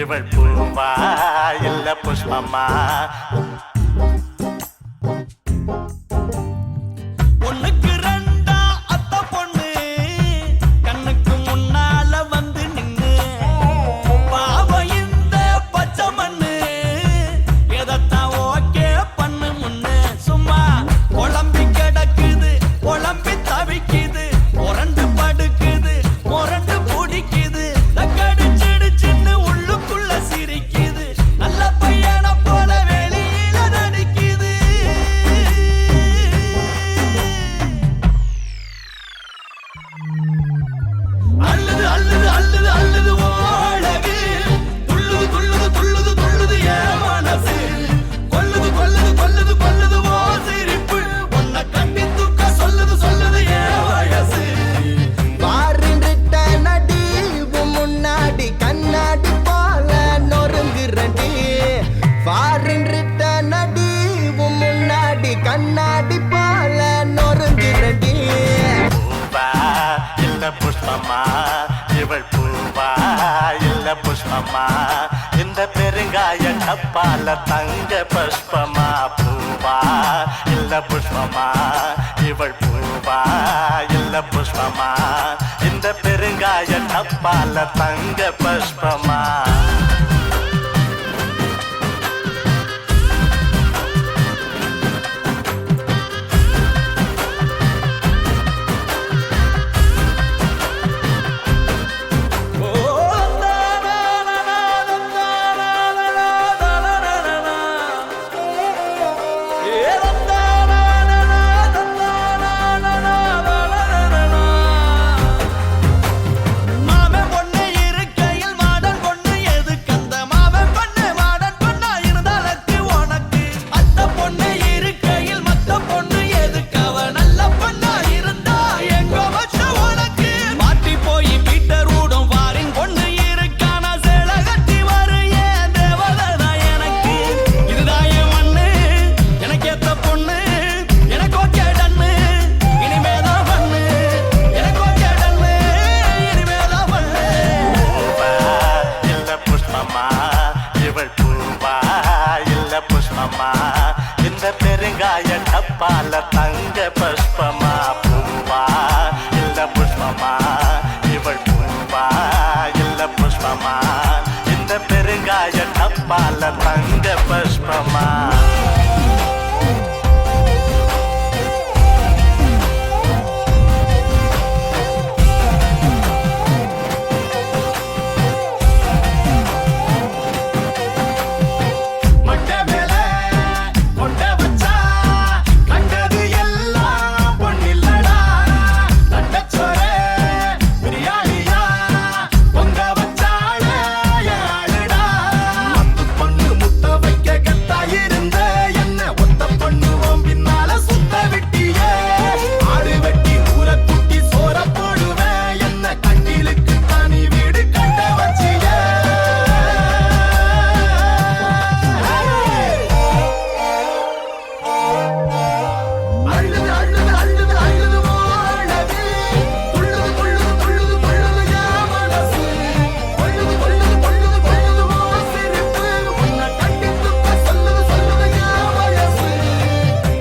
இவள் பூவா இல்ல புஷ்பமா ஒண்ணுக்கு ரெண்டா அத்த பொண்ணு கண்ணுக்கு முன்னால வந்து நின்னு பாவ இந்த பச்சை மண்ணு எதத்தான் ஓகே பண்ணு முன்னு சும்மா குழம்பி கிடக்குது குழம்பி தவிக்குது முரண்டு படுக்குது முரண்டு பிடிக்குது தக்கடிச்சிடு சின்ன உள்ளுக்குள்ள சிரிக்குது நல்ல பையனை போல வெளியில நடிக்குது அல்லது அல்லது அல்லது அல்லது ஓழகு துள்ளுது துள்ளுது துள்ளுது துள்ளுது ஏன் மனசு கொல்லுது கொல்லுது கொல்லுது கொல்லுது ஓ சிரிப்பு உன்னை கண்டி தூக்க சொல்லுது சொல்லுது ஏன் வயசு பாருன்றிட்ட நடி முன்னாடி கண்ணாடி போல நொறுங்குறடி பாருன்றிட்ட நடி முன்னாடி கண்ணாடி போல நொறுங்குறடி பூவா இல்ல புஷ்பமா இவள் பூவா இல்ல புஷ்பமா இந்த பெருங்காய டப்பால தங்க புஷ்பமா பூவா இல்ல புஷ்பமா இவள் பூவா இல்ல புஷ்பமா இந்த பெருங்காய டப்பால தங்க புஷ்பமா மாமன் பொண்ணு இருக்கையில் மாடன் பொண்ணு எதுக்கு அந்த மாமன் பொண்ணு மாடன் பொண்ணா இருந்தாலக்கு உனக்கு அத்த பொண்ணு இருக்கையில் மத்த பொண்ணு எதுக்கு அவ நல்ல பொண்ணா இருந்தா எங்க வச்ச உனக்கு மாட்டி போய் பீட்டர் ஊடும் வாரின் பொண்ணு இருக்கானா சேல கட்டி வரு ஏன் தேவதா எனக்கு இதுதான் என் மண்ணு எனக்கு ஏத்த பொண்ணு எனக்கு ஓகே டன்னு இனிமேதான் பண்ணு எனக்கு ஓகே டன்னு இனிமேதான் பண்ணு பூவா இல்ல புஷ்பமா இவள் பூவா இல்ல புஷ்பமா இந்த பெருங்காய டப்பால தங்க புஷ்பமா பூவா இல்ல புஷ்பமா இவள் பூவா இல்ல புஷ்பமா இந்த பெருங்காய டப்பால தங்க புஷ்பமா மட்டை மேல கொண்ட வச்சா கண்டது எல்லாம் பொன்னில்லடா தட்டச்சோரே பிரியாணியா பொங்க வச்சாளே யாருடா மத்து பொண்ணு முத்த வைக்க கெத்தா இருந்த என்ன ஒத்த பண்ணுவோம் பின்னால சுத்த வெட்டியே ஆடு வெட்டி ஊற குட்டி சோற போடுவேன் என்ன கட்டிலுக்கு தனி வீடு கட்ட வச்சியே அழுது அழுது அழுது அழுது ஓடது துள்ளுது துள்ளுது துள்ளுது துள்ளுது ஏன் மனசு கொல்லுது கொல்லுது கொல்லுது கொல்லுது ஓ சிரிப்பு உன்னை கட்டி தூக்க சொல்லுது சொல்லுது ஏன் வயசு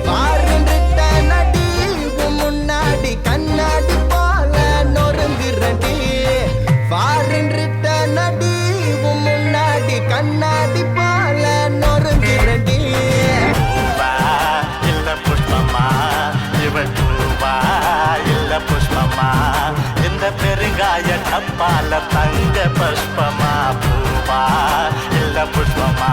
பாருன்றிட்ட நடி முன்னாடி கண்ணாடி போல நொறுங்குறடி பாருன்றிட்ட நடி முன்னாடி கண்ணாடி போல நொறுங்குறடி பூவா இல்ல புஷ்பமா இவள் பூவா இல்ல புஷ்பமா இந்த பெருங்காய டப்பால தங்க புஷ்பமா பூவா இல்ல புஷ்பமா